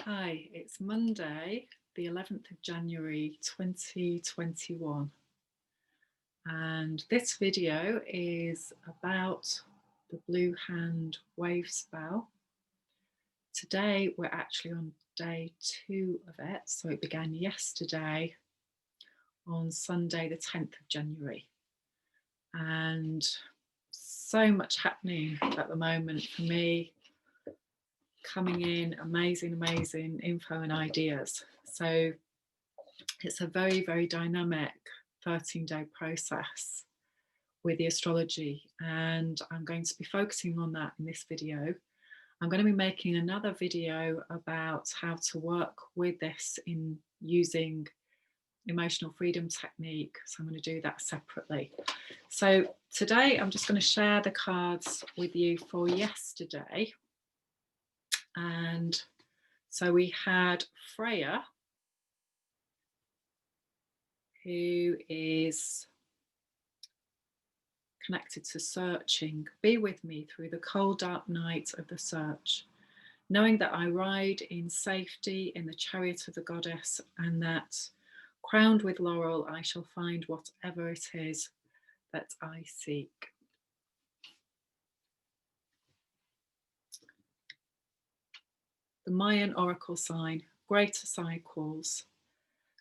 Hi, it's Monday, the 11th of January 2021, and this video is about the Blue Hand Wavespell. Today we're actually on day 2 of it, so it began yesterday on Sunday the 10th of January, and so much happening at the moment for me, coming in, amazing info and ideas. So it's a very dynamic 13-day process with the astrology, and I'm going to be focusing on that in this video. I'm going to be making another video about how to work with this in using emotional freedom technique, so I'm going to do that separately. So today I'm just going to share the cards with you for yesterday. And so we had Freya, who is connected to searching. Be with me through the cold, dark night of the search, knowing that I ride in safety in the chariot of the goddess, and that, crowned with laurel, I shall find whatever it is that I seek. The Mayan oracle sign, greater cycles.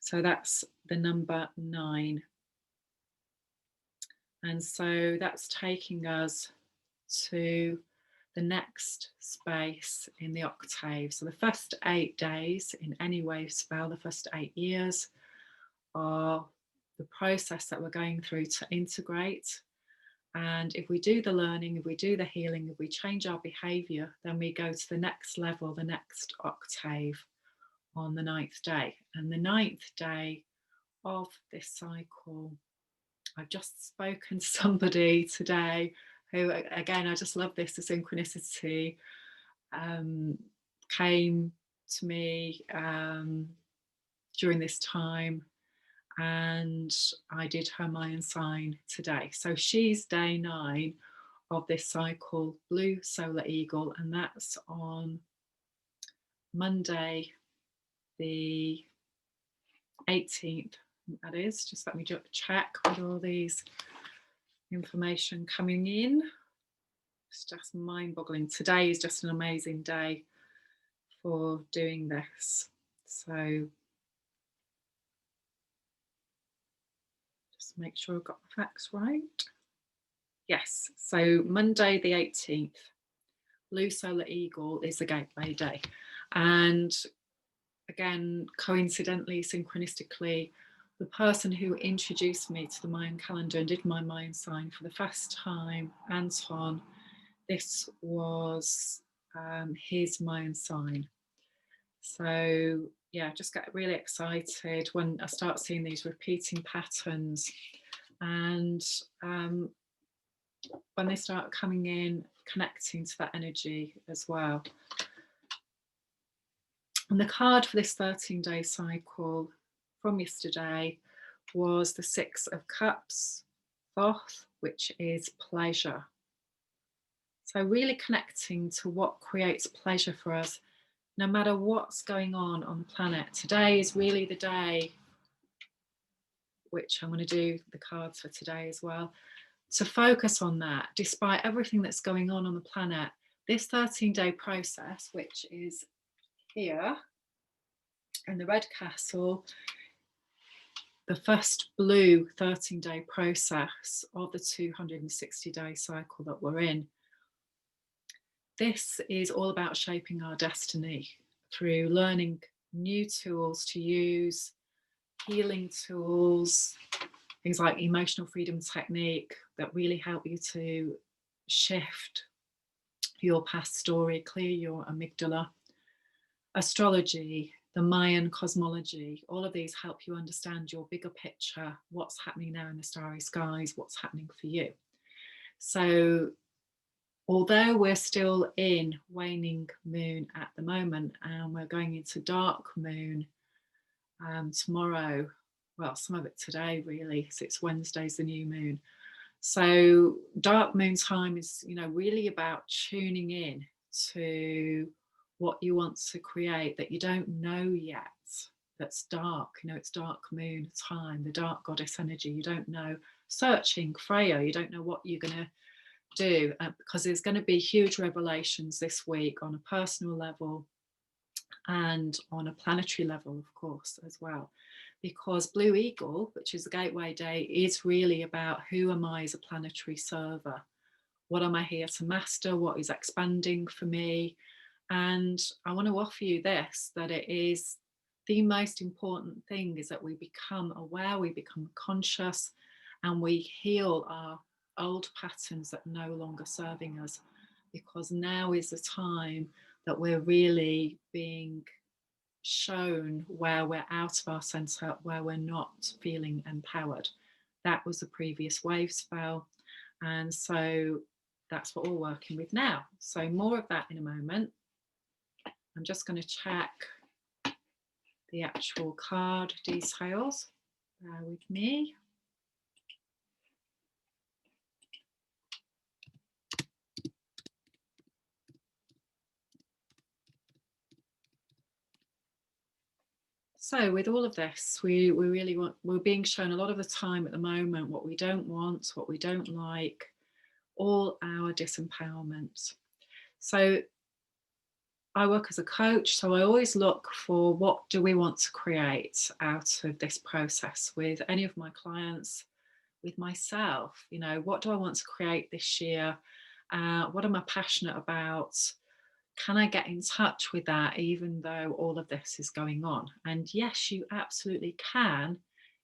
So that's the number 9. And so that's taking us to the next space in the octave. So the first 8 days in any wave spell, the first 8 years, are the process that we're going through to integrate. And if we do the learning, if we do the healing, if we change our behavior, then we go to the next level, the next octave on the 9th day. And the 9th day of this cycle, I've just spoken to somebody today who, again, I just love this, the synchronicity, came to me during this time, and I did her Mayan sign today. So she's day 9 of this cycle, Blue Solar Eagle, and that's on Monday the 18th. That is, just let me check with all these information coming in. It's just mind-boggling. Today is just an amazing day for doing this. So just make sure I've got the facts right. Yes, so Monday the 18th, Blue Solar Eagle is the gateway day. And again, coincidentally, synchronistically, the person who introduced me to the Mayan calendar and did my Mayan sign for the first time, Anton, this was his Mayan sign. So yeah, just get really excited when I start seeing these repeating patterns, and when they start coming in, connecting to that energy as well. And the card for this 13-day cycle from yesterday was the 6 of Cups, Thoth, which is pleasure. So really connecting to what creates pleasure for us, no matter what's going on the planet. Today is really the day, which I'm going to do the cards for today as well, to focus on that. Despite everything that's going on the planet, this 13-day process, which is here in the red castle, the first blue 13-day process of the 260-day cycle that we're in. This is all about shaping our destiny through learning new tools to use, healing tools, things like emotional freedom technique that really help you to shift your past story, clear your amygdala. Astrology, the Mayan cosmology, all of these help you understand your bigger picture, what's happening now in the starry skies, what's happening for you. So although we're still in waning moon at the moment, and we're going into dark moon tomorrow, well, some of it today really, so it's Wednesday's the new moon. So dark moon time is, really about tuning in to what you want to create that you don't know yet, that's dark. You know, it's dark moon time, the dark goddess energy. You don't know. Searching Freya, you don't know what you're going to do, because there's going to be huge revelations this week on a personal level and on a planetary level, of course, as well. Because Blue Eagle, which is the gateway day, is really about who am I as a planetary server? What am I here to master? What is expanding for me? And I want to offer you this, that it is the most important thing is that we become aware, we become conscious, and we heal our old patterns that are no longer serving us, because now is the time that we're really being shown where we're out of our center, where we're not feeling empowered. That was the previous Wavespell. And so that's what we're working with now. So more of that in a moment. I'm just going to check the actual card details. Bear with me. So with all of this, we really want, we're being shown a lot of the time at the moment what we don't want, what we don't like, all our disempowerment. So I work as a coach, so I always look for what do we want to create out of this process with any of my clients, with myself. You know, what do I want to create this year? What am I passionate about? Can I get in touch with that even though all of this is going on? And yes, you absolutely can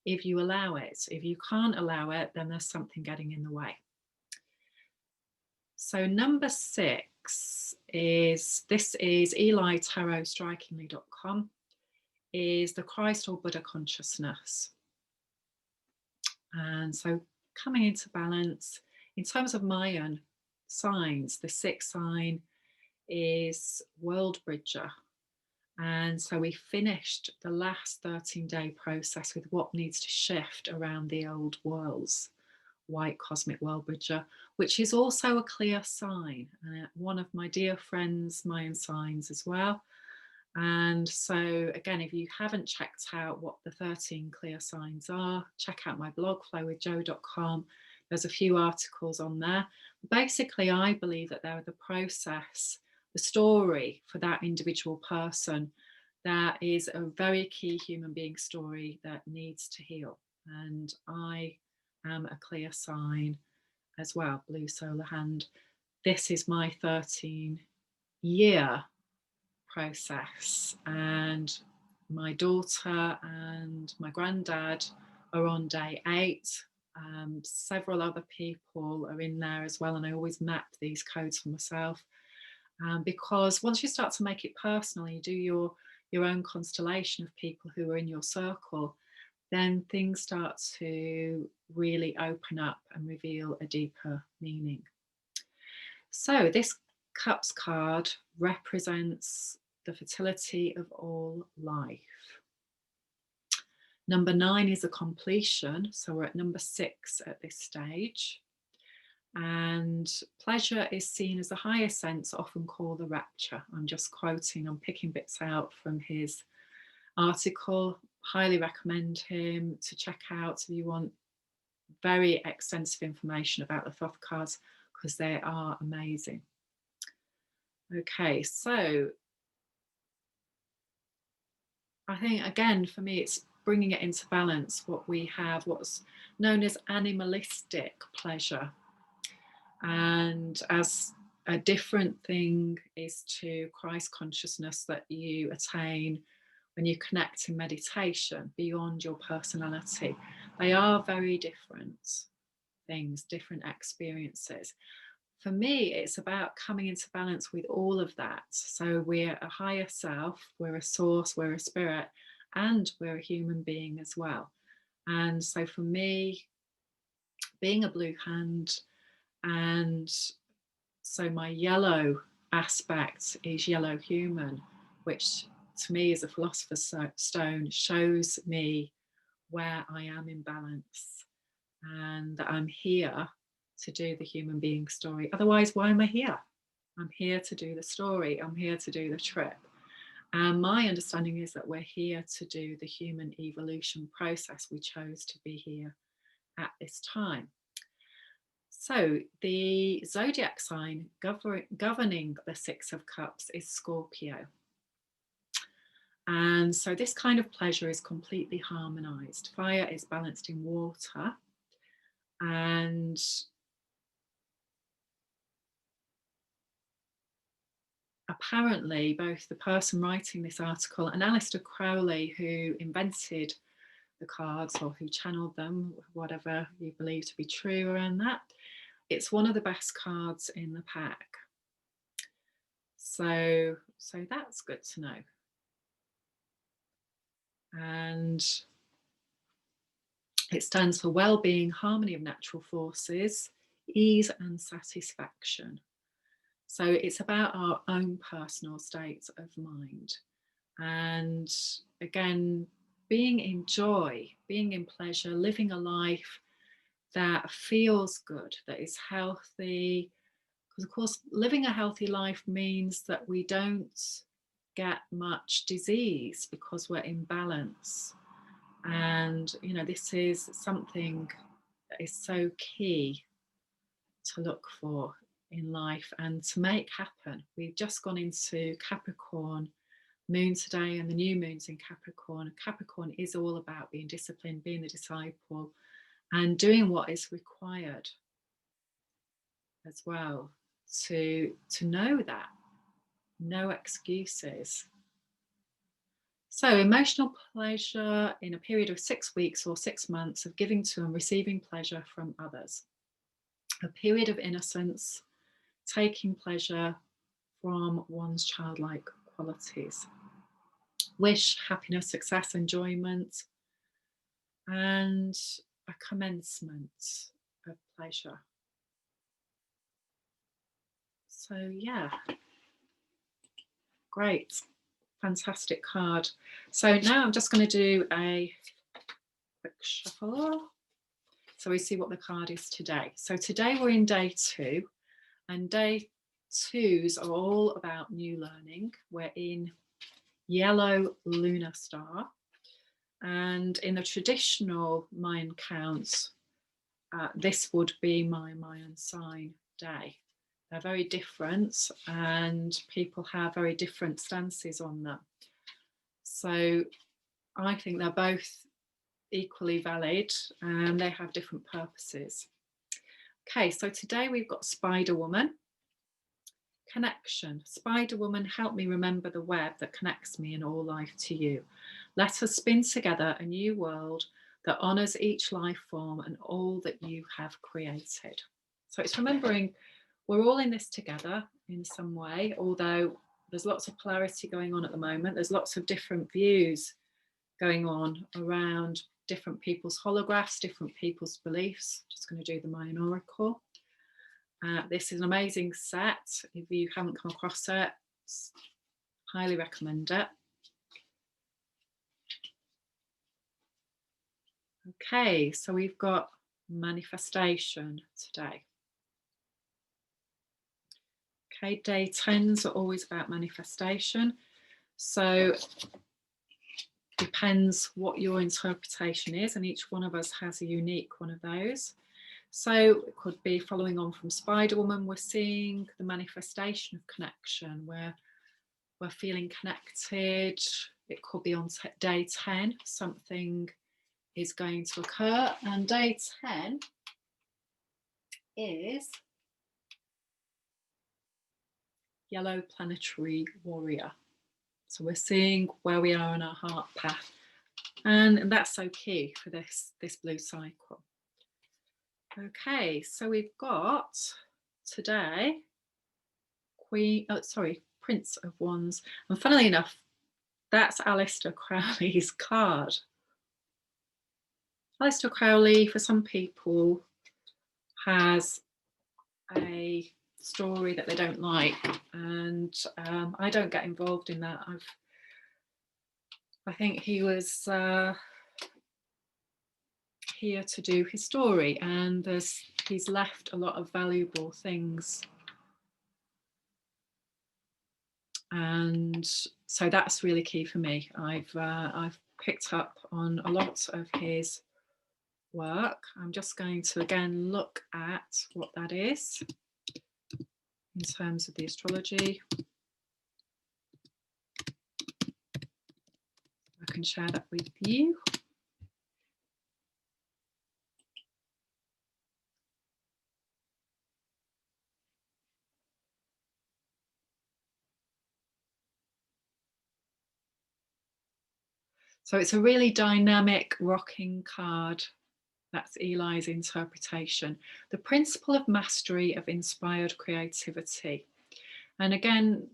if you allow it. If you can't allow it, then there's something getting in the way. So number 6 is, this is EliTarotStrikingly.com, is the Christ or Buddha consciousness. And so coming into balance, in terms of my own signs, the 6th sign is World Bridger. And so we finished the last 13-day process with what needs to shift around the old worlds. White cosmic world bridger, which is also a clear sign, one of my dear friends, my own signs as well. And so again, if you haven't checked out what the 13 clear signs are, check out my blog flowwithjo.com. There's a few articles on there. Basically, I believe that they're the process, the story for that individual person, that is a very key human being story that needs to heal. And I am a clear sign as well, blue solar hand. This is my 13-year process, and my daughter and my granddad are on day 8. Several other people are in there as well, and I always map these codes for myself, because once you start to make it personal, you do your own constellation of people who are in your circle, then things start to really open up and reveal a deeper meaning. So this Cups card represents the fertility of all life. Number 9 is a completion, so we're at number 6 at this stage. And pleasure is seen as a higher sense, often called the rapture. I'm just quoting, I'm picking bits out from his article. Highly recommend him to check out if you want very extensive information about the Thoth cards, because they are amazing. Okay, so I think again for me it's bringing it into balance. What we have, what's known as animalistic pleasure, and as a different thing is to Christ consciousness that you attain when you connect in meditation beyond your personality. They are very different things, different experiences. For me, it's about coming into balance with all of that. So we're a higher self, we're a source, we're a spirit, and we're a human being as well. And so for me, being a blue hand, and so my yellow aspect is yellow human, which to me is a philosopher's stone, shows me where I am in balance and that I'm here to do the human being story. Otherwise, why am I here? I'm here to do the story. I'm here to do the trip. And my understanding is that we're here to do the human evolution process. We chose to be here at this time. So the zodiac sign governing the Six of Cups is Scorpio. And so this kind of pleasure is completely harmonized. Fire is balanced in water. And apparently both the person writing this article and Aleister Crowley, who invented the cards or who channeled them, whatever you believe to be true around that, it's one of the best cards in the pack. So that's good to know. And it stands for well-being, harmony of natural forces, ease and satisfaction. So it's about our own personal state of mind. And again, being in joy, being in pleasure, living a life that feels good, that is healthy. Because of course, living a healthy life means that we don't get much disease because we're in balance. And, you know, this is something that is so key to look for in life and to make happen. We've just gone into Capricorn moon today, and the new moon's in Capricorn. Capricorn is all about being disciplined, being the disciple, and doing what is required as well to know that. No excuses. So emotional pleasure in a period of 6 weeks or 6 months of giving to and receiving pleasure from others. A period of innocence, taking pleasure from one's childlike qualities. Wish, happiness, success, enjoyment, and a commencement of pleasure. So yeah, great. Fantastic card. So now I'm just going to do a quick shuffle so we see what the card is today. So today we're in day 2, and day 2s are all about new learning. We're in yellow lunar star, and in the traditional Mayan counts, this would be my Mayan sign day. They're very different, and people have very different stances on them. So I think they're both equally valid, and they have different purposes. Okay, so today we've got Spider Woman. Connection. Spider Woman, help me remember the web that connects me in all life to you. Let us spin together a new world that honours each life form and all that you have created. So it's remembering we're all in this together in some way, although there's lots of polarity going on at the moment. There's lots of different views going on around different people's holographs, different people's beliefs. Just going to do the Mayan Oracle. This is an amazing set. If you haven't come across it, highly recommend it. Okay, so we've got manifestation today. Okay, day 10s are always about manifestation. So depends what your interpretation is, and each one of us has a unique one of those. So it could be following on from Spider Woman, we're seeing the manifestation of connection, where we're feeling connected. It could be on day 10, something is going to occur, and day 10 is yellow planetary warrior. So we're seeing where we are on our heart path, and that's so key for this blue cycle. Okay, so we've got today Prince of Wands, and funnily enough, that's Aleister Crowley's card. Aleister Crowley, for some people, has a story that they don't like, and I don't get involved in that. I think he was here to do his story, and he's left a lot of valuable things And so that's really key for me. I've picked up on a lot of his work. I'm just going to again look at what that is in terms of the astrology. I can share that with you. So it's a really dynamic, rocking card. That's Eli's interpretation. The principle of mastery of inspired creativity. And again,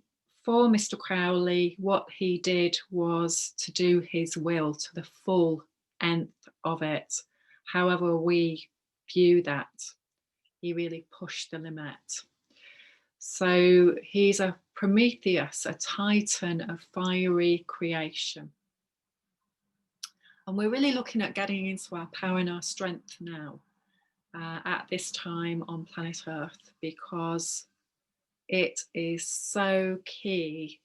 for Mr. Crowley, what he did was to do his will to the full nth of it. However we view that, he really pushed the limit. So he's a Prometheus, a titan of fiery creation. And we're really looking at getting into our power and our strength now at this time on planet Earth, because it is so key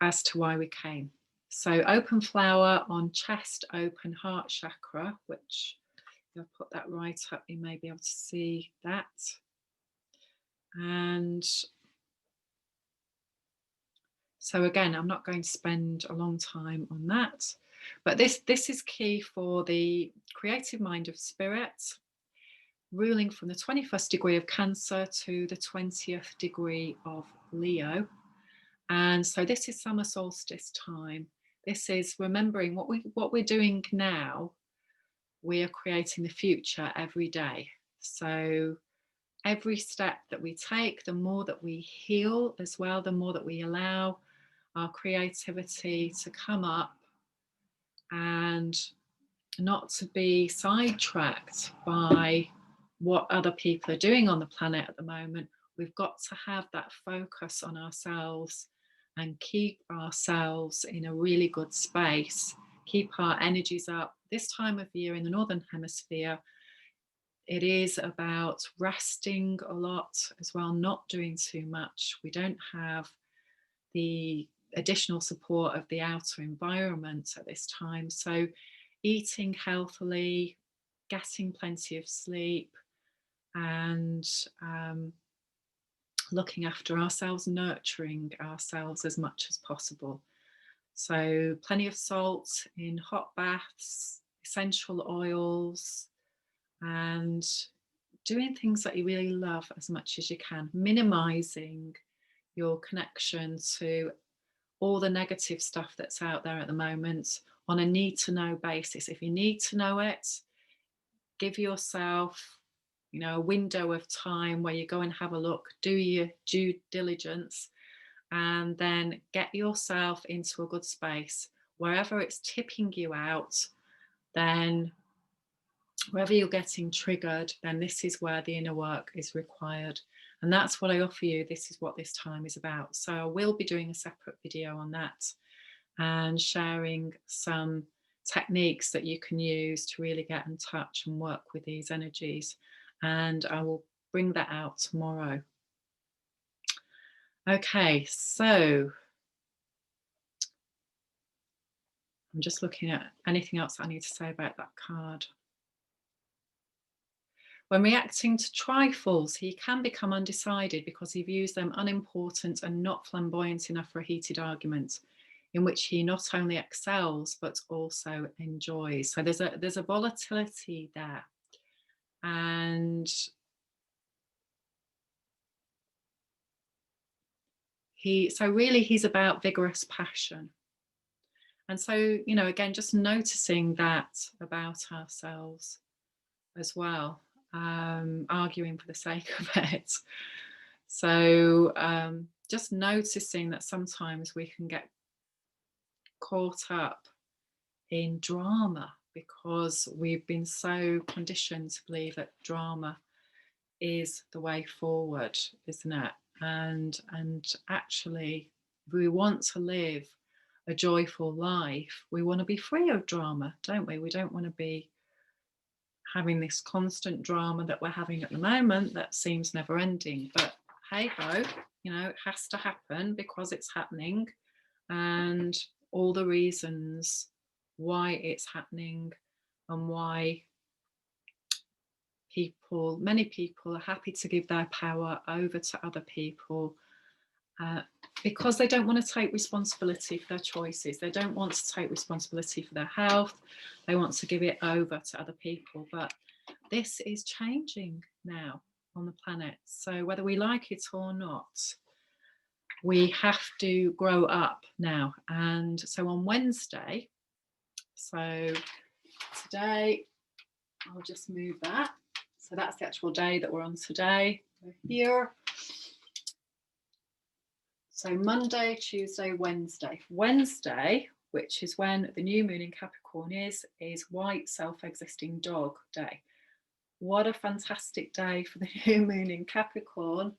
as to why we came. So open flower on chest, open heart chakra, which if I put that right up, you may be able to see that. And so again, I'm not going to spend a long time on that, but this is key for the creative mind of spirit, ruling from the 21st degree of Cancer to the 20th degree of Leo. And so this is summer solstice time. This is remembering what we're doing now. We are creating the future every day. So every step that we take, the more that we heal as well, the more that we allow our creativity to come up and not to be sidetracked by what other people are doing on the planet at the moment. We've got to have that focus on ourselves and keep ourselves in a really good space, keep our energies up. This time of year in the Northern Hemisphere, it is about resting a lot as well, not doing too much. We don't have the additional support of the outer environment at this time. So eating healthily, getting plenty of sleep, and looking after ourselves, nurturing ourselves as much as possible. So plenty of salt in hot baths, essential oils, and doing things that you really love as much as you can, minimizing your connection to all the negative stuff that's out there at the moment on a need to know basis. If you need to know it, give yourself, a window of time where you go and have a look, do your due diligence, and then get yourself into a good space. Wherever it's tipping you out, then wherever you're getting triggered, then this is where the inner work is required. And that's what I offer you. This is what this time is about. So I will be doing a separate video on that and sharing some techniques that you can use to really get in touch and work with these energies. And I will bring that out tomorrow. Okay, so I'm just looking at anything else I need to say about that card. When reacting to trifles, he can become undecided because he views them unimportant and not flamboyant enough for a heated argument, in which he not only excels but also enjoys. So there's a volatility there, and he's about vigorous passion. And so, again, just noticing that about ourselves as well, arguing for the sake of it. So just noticing that sometimes we can get caught up in drama because we've been so conditioned to believe that drama is the way forward, isn't it? And actually, we want to live a joyful life. We want to be free of drama, don't we? We don't want to be having this constant drama that we're having at the moment that seems never ending. But hey ho, You know, it has to happen because it's happening, and all the reasons why it's happening and why many people are happy to give their power over to other people, because they don't want to take responsibility for their choices. They don't want to take responsibility for their health. They want to give it over to other people. But this is changing now on the planet. So whether we like it or not, we have to grow up now. And so on Wednesday, so today, I'll just move that. So that's the actual day that we're on today. We're here. So Monday, Tuesday, Wednesday. Wednesday, which is when the new moon in Capricorn is white self-existing dog day. What a fantastic day for the new moon in Capricorn.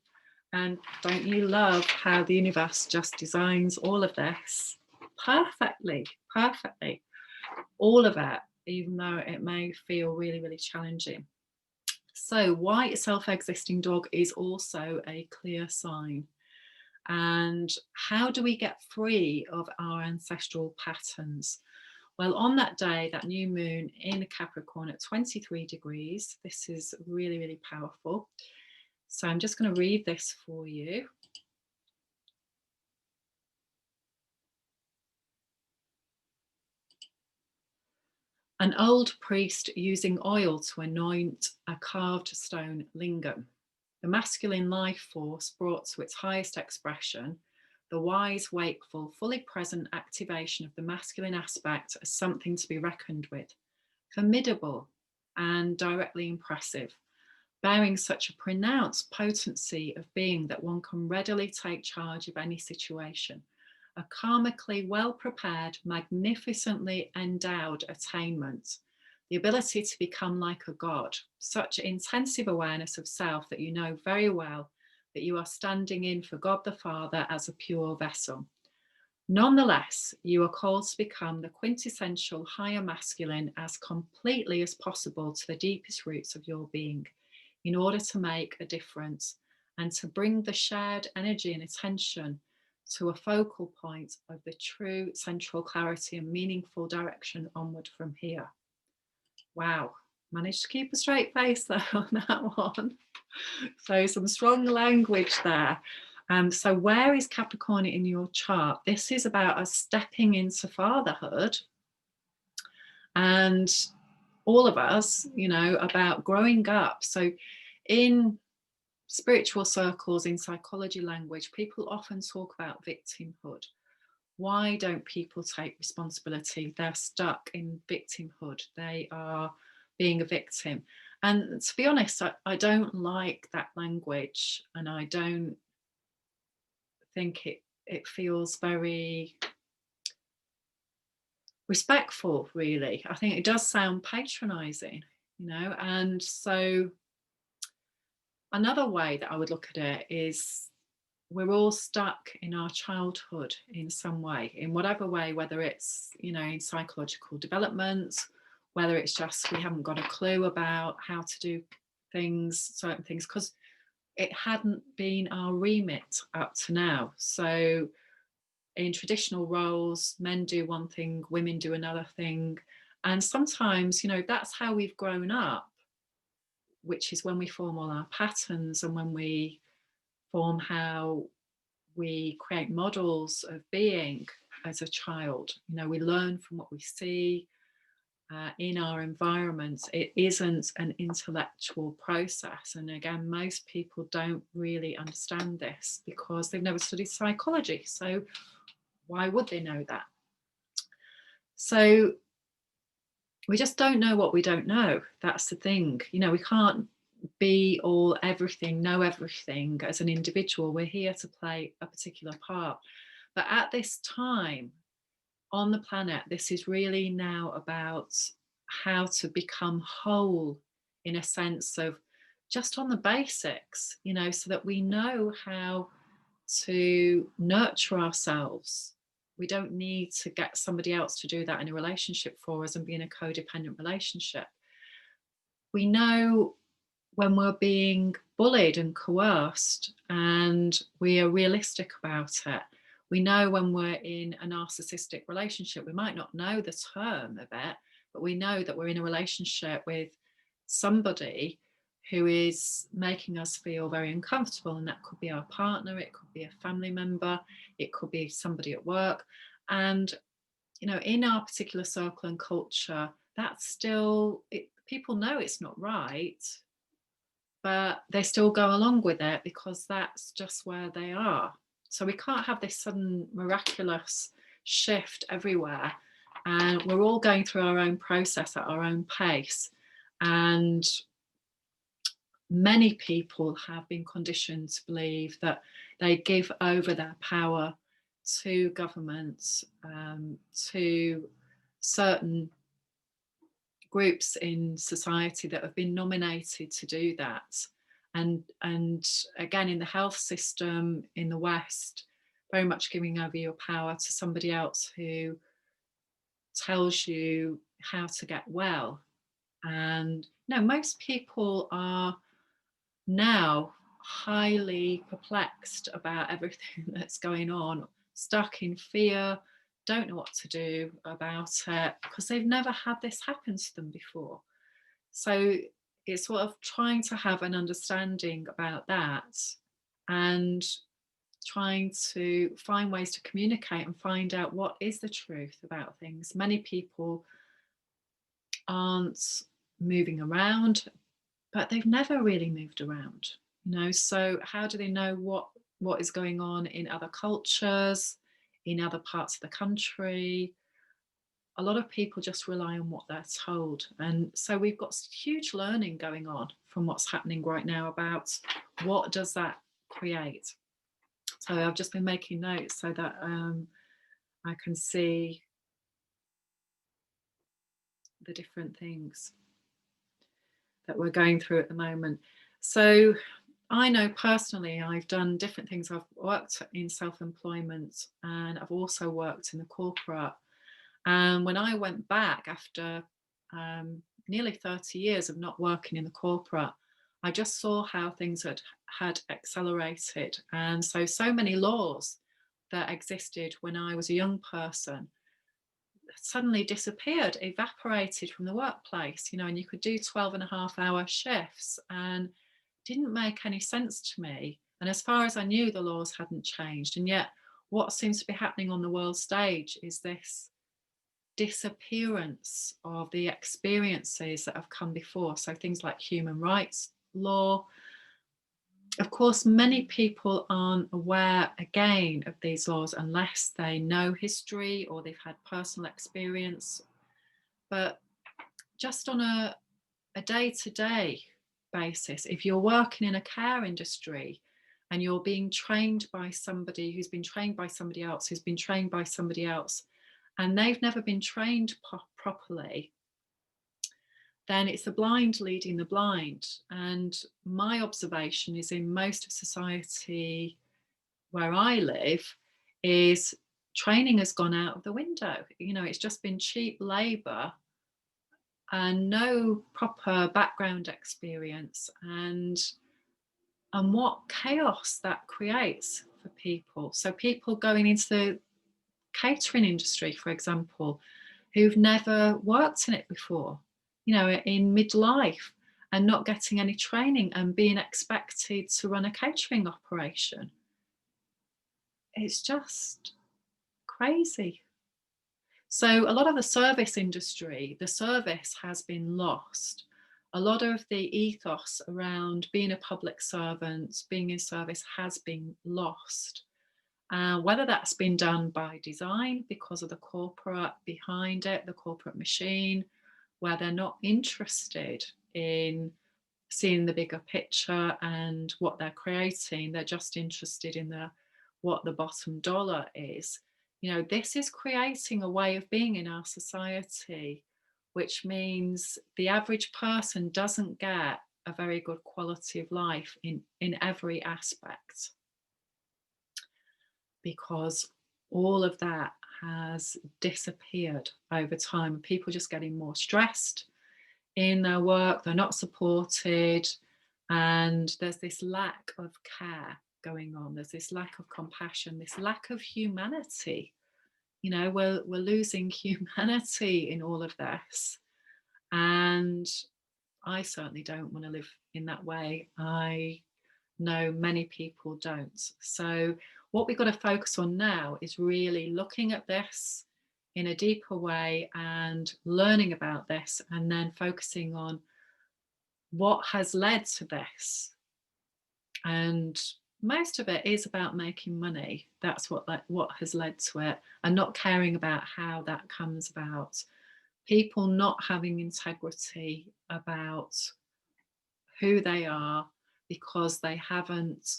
And don't you love how the universe just designs all of this perfectly, perfectly, all of it, even though it may feel really, really challenging. So white self-existing dog is also a clear sign. And how do we get free of our ancestral patterns? Well, on that day, that new moon in Capricorn at 23 degrees, this is really, really powerful. So I'm just going to read this for you. An old priest using oil to anoint a carved stone lingam. The masculine life force brought to its highest expression, the wise, wakeful, fully present activation of the masculine aspect as something to be reckoned with, formidable and directly impressive, bearing such a pronounced potency of being that one can readily take charge of any situation. A karmically well-prepared, magnificently endowed attainment, the ability to become like a god, such intensive awareness of self that you know very well that you are standing in for God the Father as a pure vessel. Nonetheless, you are called to become the quintessential higher masculine as completely as possible to the deepest roots of your being, in order to make a difference and to bring the shared energy and attention to a focal point of the true central clarity and meaningful direction onward from here. Wow, managed to keep a straight face though on that one. So some strong language there. So where is Capricorn in your chart? This is about us stepping into fatherhood, and all of us, you know, about growing up. So in spiritual circles, in psychology language, people often talk about victimhood. Why don't people take responsibility? They're stuck in victimhood. They are being a victim. And to be honest, I don't like that language, and I don't think it feels very respectful, really. I think it does sound patronizing, you know. And so another way that I would look at it is we're all stuck in our childhood in some way, in whatever way, whether it's, you know, in psychological development, whether it's just we haven't got a clue about how to do things, certain things, because it hadn't been our remit up to now. So in traditional roles, men do one thing, women do another thing. And sometimes, you know, that's how we've grown up, which is when we form all our patterns and when we form how we create models of being as a child. You know, we learn from what we see in our environment. It isn't an intellectual process. And again, most people don't really understand this because they've never studied psychology. So why would they know that? So we just don't know what we don't know. That's the thing. You know, we can't be all everything, know everything as an individual. We're here to play a particular part. But at this time on the planet, this is really now about how to become whole, in a sense of just on the basics, you know, so that we know how to nurture ourselves. We don't need to get somebody else to do that in a relationship for us and be in a codependent relationship. We know when we're being bullied and coerced, and we are realistic about it. We know when we're in a narcissistic relationship, we might not know the term of it, but we know that we're in a relationship with somebody who is making us feel very uncomfortable. And that could be our partner, it could be a family member, it could be somebody at work. And, you know, in our particular circle and culture, that's still, people know it's not right, but they still go along with it because that's just where they are. So we can't have this sudden miraculous shift everywhere. And we're all going through our own process at our own pace. And many people have been conditioned to believe that they give over their power to governments, to certain groups in society that have been nominated to do that. And again, in the health system in the West, very much giving over your power to somebody else who tells you how to get well. And no, most people are now highly perplexed about everything that's going on, stuck in fear, don't know what to do about it because they've never had this happen to them before. So it's sort of trying to have an understanding about that and trying to find ways to communicate and find out what is the truth about things. Many people aren't moving around, but they've never really moved around, you know. So how do they know what is going on in other cultures, in other parts of the country? A lot of people just rely on what they're told. And so we've got huge learning going on from what's happening right now about what does that create. So I've just been making notes so that I can see the different things that we're going through at the moment. So I know personally I've done different things. I've worked in self-employment and I've also worked in the corporate. And when I went back after nearly 30 years of not working in the corporate, I just saw how things had accelerated. And so many laws that existed when I was a young person suddenly disappeared, evaporated from the workplace, you know, and you could do 12.5 hour shifts and didn't make any sense to me. And as far as I knew, the laws hadn't changed. And yet what seems to be happening on the world stage is this disappearance of the experiences that have come before. So things like human rights law. Of course, many people aren't aware, again, of these laws unless they know history or they've had personal experience. But just on a day-to-day basis, if you're working in a care industry and you're being trained by somebody who's been trained by somebody else, who's been trained by somebody else, and they've never been trained properly, then it's the blind leading the blind. And my observation is in most of society where I live is training has gone out of the window. You know, it's just been cheap labour and no proper background experience, and what chaos that creates for people. So people going into the catering industry, for example, who've never worked in it before, you know, in midlife, and not getting any training and being expected to run a catering operation. It's just crazy. So a lot of the service industry, the service has been lost. A lot of the ethos around being a public servant, being in service has been lost. Whether that's been done by design because of the corporate behind it, the corporate machine, where they're not interested in seeing the bigger picture and what they're creating, they're just interested in what the bottom dollar is. You know, this is creating a way of being in our society, which means the average person doesn't get a very good quality of life in every aspect, because all of that has disappeared over time. People just getting more stressed in their work, they're not supported, And there's this lack of care going on. There's this lack of compassion, this lack of humanity. You know, we're losing humanity in all of this. And I certainly don't want to live in that way. I know many people don't. So what we've got to focus on now is really looking at this in a deeper way and learning about this, and then focusing on what has led to this. And most of it is about making money. That's what has led to it, and not caring about how that comes about. People not having integrity about who they are because they haven't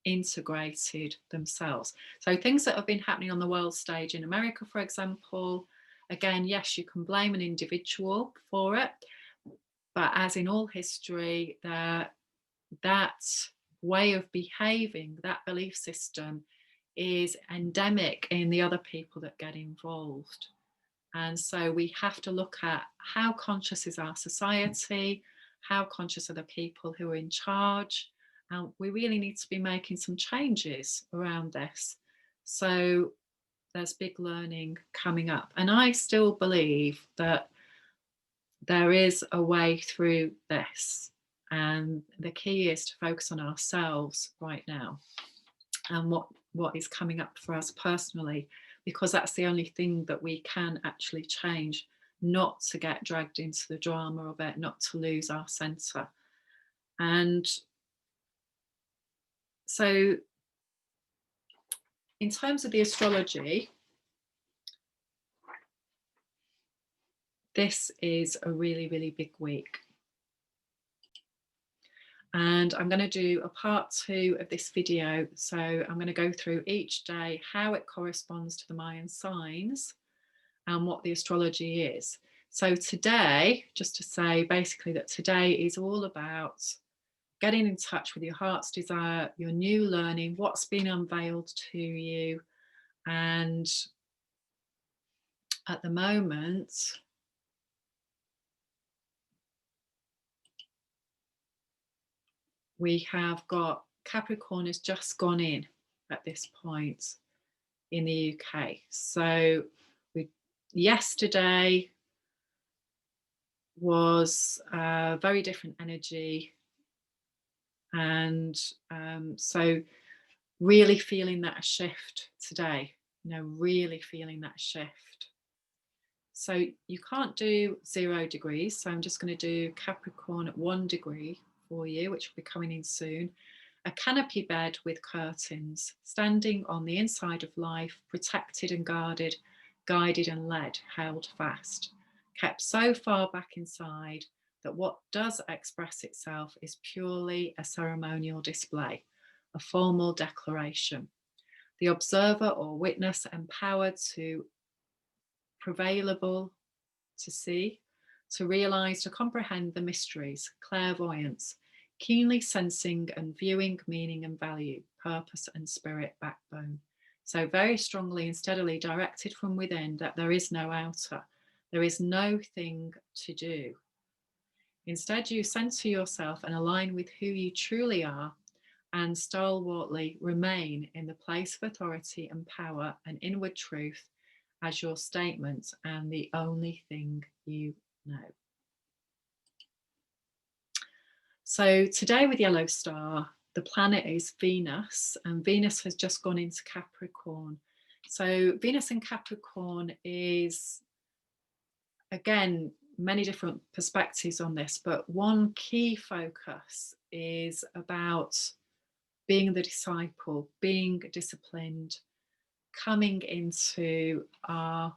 integrated themselves. So things that have been happening on the world stage in America, for example, again, yes, you can blame an individual for it, but as in all history, that way of behaving, that belief system, is endemic in the other people that get involved. And so we have to look at how conscious is our society, how conscious are the people who are in charge, and we really need to be making some changes around this. So there's big learning coming up, and I still believe that there is a way through this, and the key is to focus on ourselves right now and what is coming up for us personally, because that's the only thing that we can actually change, not to get dragged into the drama of it, not to lose our center. And so in terms of the astrology, this is a really, really big week. And I'm going to do a part 2 of this video. So I'm going to go through each day how it corresponds to the Mayan signs and what the astrology is. So today, just to say basically that today is all about getting in touch with your heart's desire, your new learning, what's been unveiled to you. And at the moment, we have got Capricorn has just gone in at this point in the UK. So yesterday was a very different energy, and so really feeling that shift today, really feeling that shift. So you can't do 0 degrees, so I'm just going to do Capricorn at 1 degree for you, which will be coming in soon. A canopy bed with curtains, standing on the inside of life, protected and guarded, guided and led, held fast, kept so far back inside that what does express itself is purely a ceremonial display, a formal declaration. The observer or witness empowered to prevailable, to see, to realize, to comprehend the mysteries, clairvoyance, keenly sensing and viewing meaning and value, purpose and spirit backbone. So very strongly and steadily directed from within, that there is no outer, there is no thing to do. Instead, you center yourself and align with who you truly are, and stalwartly remain in the place of authority and power and inward truth as your statement and the only thing you know. So today with Yellow Star, the planet is Venus, and Venus has just gone into Capricorn. So Venus in Capricorn is, again, many different perspectives on this, but one key focus is about being the disciple, being disciplined, coming into our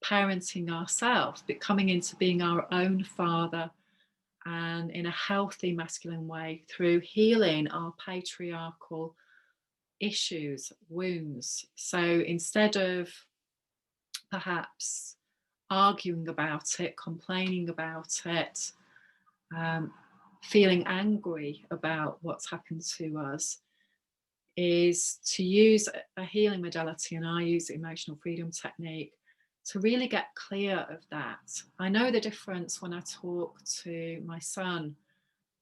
parenting ourselves, but coming into being our own father, and in a healthy masculine way through healing our patriarchal issues, wounds. So instead of perhaps arguing about it, complaining about it, feeling angry about what's happened to us, is to use a healing modality, and I use the emotional freedom technique, to really get clear of that. I know the difference when I talk to my son,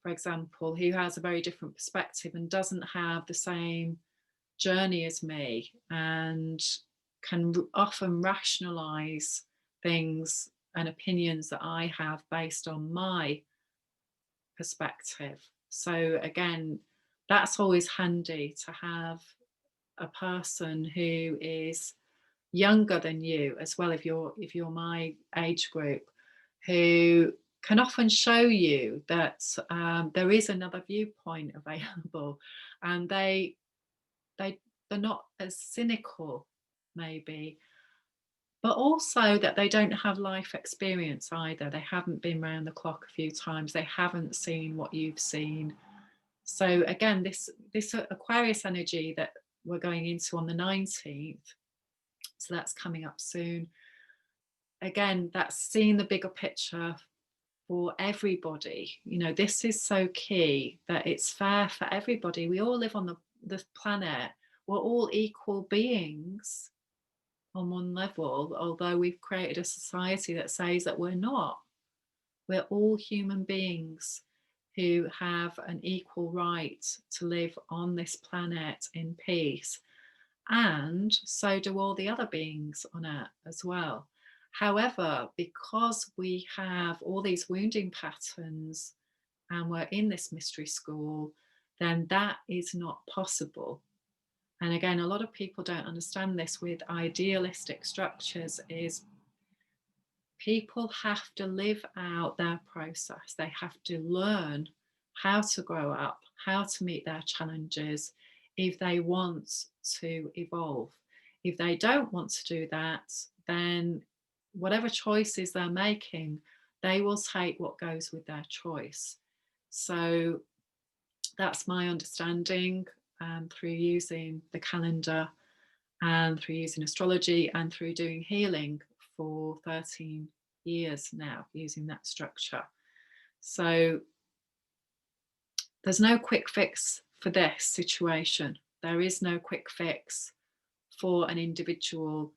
for example, who has a very different perspective and doesn't have the same journey as me, and can often rationalize things and opinions that I have based on my perspective. So again, that's always handy to have a person who is younger than you as well, if you're my age group, who can often show you that there is another viewpoint available, and they they're not as cynical maybe, but also that they don't have life experience either. They haven't been round the clock a few times, they haven't seen what you've seen. So again, this Aquarius energy that we're going into on the 19th, so that's coming up soon. Again, that's seeing the bigger picture for everybody. You know, this is so key, that it's fair for everybody. We all live on the planet. We're all equal beings on one level, although we've created a society that says that we're not. We're all human beings who have an equal right to live on this planet in peace. And so do all the other beings on it as well. However, because we have all these wounding patterns and we're in this mystery school, then that is not possible. And again, a lot of people don't understand this with idealistic structures, is people have to live out their process. They have to learn how to grow up, how to meet their challenges if they want to evolve. If they don't want to do that, then whatever choices they're making, they will take what goes with their choice. So that's my understanding, through using the calendar and through using astrology and through doing healing for 13 years now, using that structure. So there's no quick fix for this situation. There is no quick fix for an individual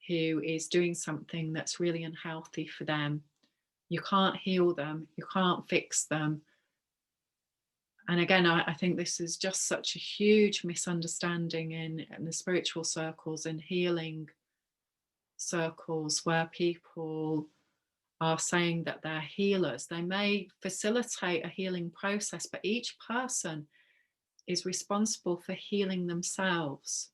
who is doing something that's really unhealthy for them. You can't heal them, you can't fix them. And again, I think this is just such a huge misunderstanding in the spiritual circles and healing circles, where people are saying that they're healers. They may facilitate a healing process, but each person is responsible for healing themselves.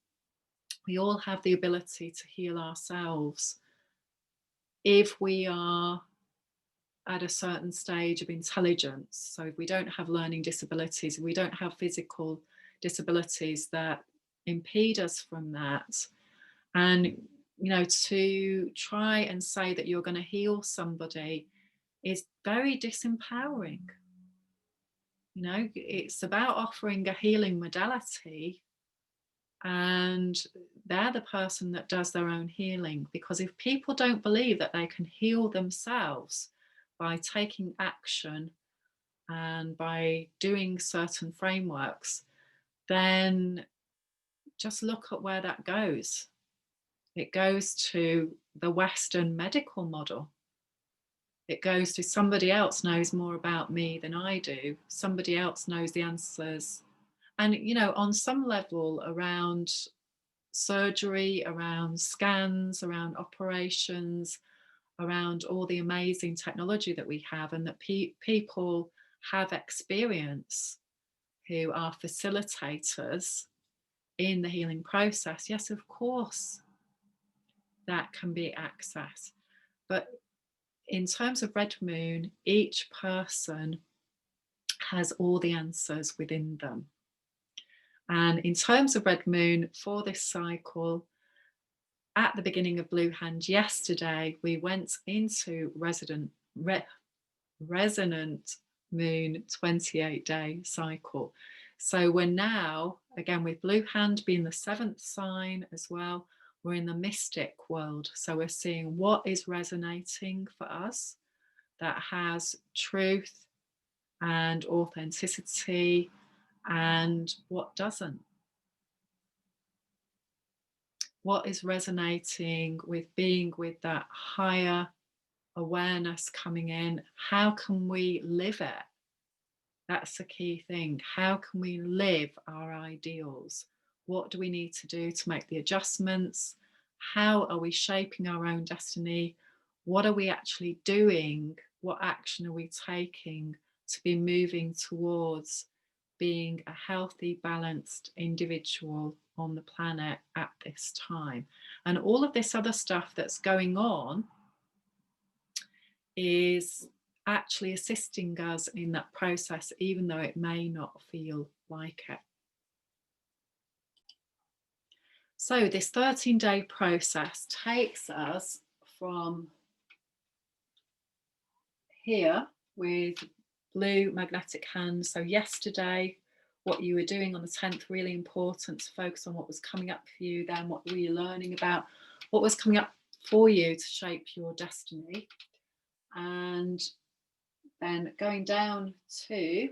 We all have the ability to heal ourselves if we are at a certain stage of intelligence. So if we don't have learning disabilities, if we don't have physical disabilities that impede us from that, and you know, to try and say that you're going to heal somebody is very disempowering. You know, it's about offering a healing modality, and they're the person that does their own healing. Because if people don't believe that they can heal themselves by taking action and by doing certain frameworks, then just look at where that goes. It goes to the Western medical model. It goes to somebody else knows more about me than I do. Somebody else knows the answers. And, you know, on some level, around surgery, around scans, around operations, around all the amazing technology that we have, and that people have experience who are facilitators in the healing process. Yes, of course, that can be accessed. But in terms of Red Moon, each person has all the answers within them. And in terms of Red Moon for this cycle, at the beginning of Blue Hand yesterday, we went into resonant moon 28-day cycle. So we're now, again, with Blue Hand being the 7th sign as well, we're in the mystic world. So we're seeing what is resonating for us that has truth and authenticity, and what doesn't. What is resonating with being with that higher awareness coming in? How can we live it? That's the key thing. How can we live our ideals? What do we need to do to make the adjustments? How are we shaping our own destiny? What are we actually doing? What action are we taking to be moving towards being a healthy, balanced individual on the planet at this time? And all of this other stuff that's going on is actually assisting us in that process, even though it may not feel like it. So this 13-day process takes us from here with blue magnetic hand. So yesterday, what you were doing on the 10th, really important to focus on what was coming up for you, then what were you learning about, what was coming up for you to shape your destiny. And then going down to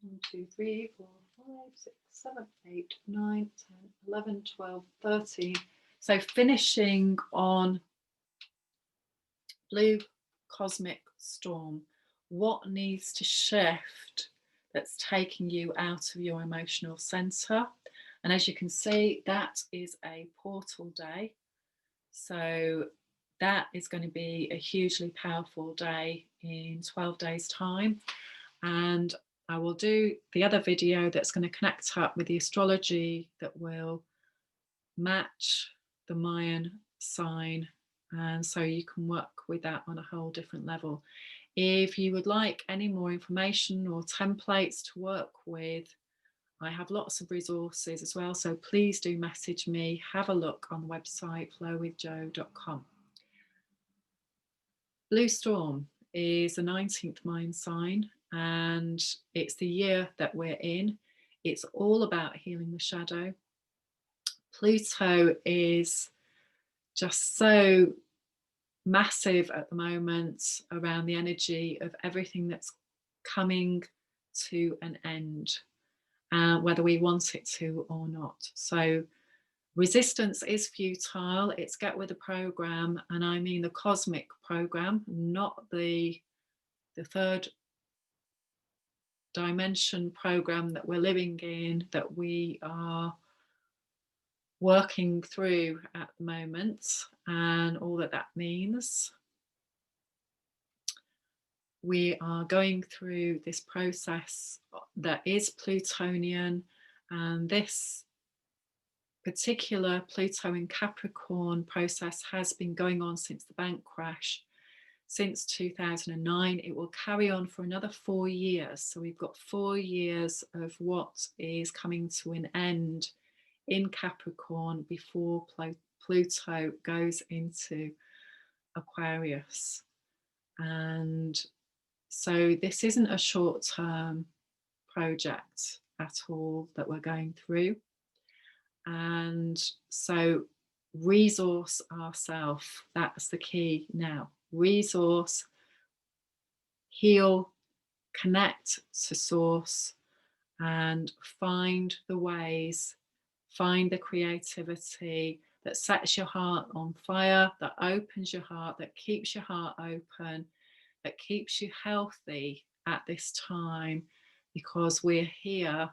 1, 2, 3, 4, 5, 6, 7, 8, 9, 10, 11, 12, 13. So finishing on blue cosmic storm. What needs to shift that's taking you out of your emotional center? And as you can see, that is a portal day. So that is going to be a hugely powerful day in 12 days' time. And I will do the other video that's going to connect up with the astrology that will match the Mayan sign. And so you can work with that on a whole different level. If you would like any more information or templates to work with, I have lots of resources as well. So please do message me. Have a look on the website flowwithjo.com. Blue Storm is the 19th Mayan sign, and it's the year that we're in. It's all about healing the shadow. Pluto is just so massive at the moment around the energy of everything that's coming to an end, whether we want it to or not. So resistance is futile. It's get with the program, and I mean the cosmic program, not the third dimension program that we're living in, that we are working through at the moment, and all that that means. We are going through this process that is Plutonian, and this particular Pluto in Capricorn process has been going on since the bank crash, since 2009. It will carry on for another 4 years. So we've got 4 years of what is coming to an end in Capricorn before Pluto goes into Aquarius. And so this isn't a short-term project at all that we're going through. And so resource ourselves, that's the key now. Resource, heal, connect to source, and find the ways, find the creativity that sets your heart on fire, that opens your heart, that keeps your heart open, that keeps you healthy at this time, because we're here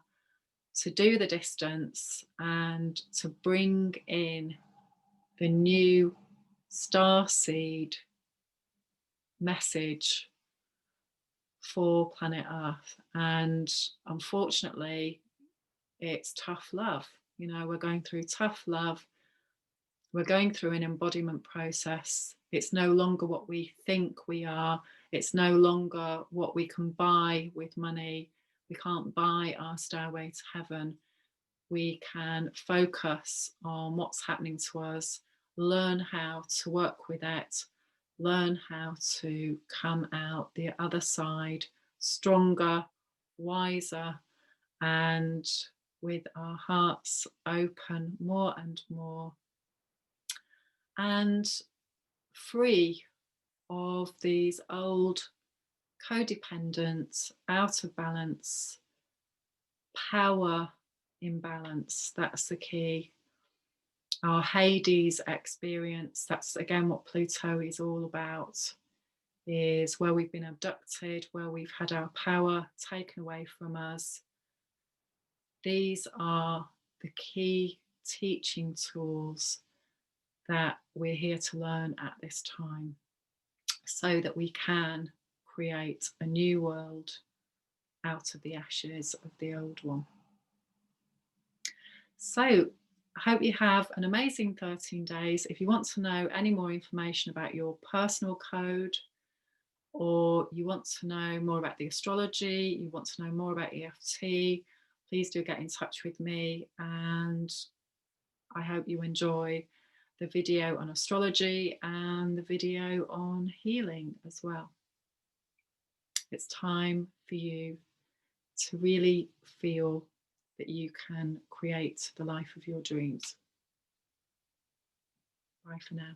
to do the distance and to bring in the new starseed message for planet Earth. And unfortunately, it's tough love. You know, we're going through tough love. We're going through an embodiment process. It's no longer what we think we are. It's no longer what we can buy with money. We can't buy our stairway to heaven. We can focus on what's happening to us, learn how to work with it, learn how to come out the other side stronger, wiser, and with our hearts open more and more, and free of these old codependent, out of balance, power imbalance. That's the key. Our Hades experience, that's again what Pluto is all about. is where we've been abducted, where we've had our power taken away from us. These are the key teaching tools that we're here to learn at this time, so that we can create a new world out of the ashes of the old one. So I hope you have an amazing 13 days. If you want to know any more information about your personal code, or you want to know more about the astrology, you want to know more about EFT, please do get in touch with me. And I hope you enjoy the video on astrology and the video on healing as well. It's time for you to really feel that you can create the life of your dreams. Bye for now.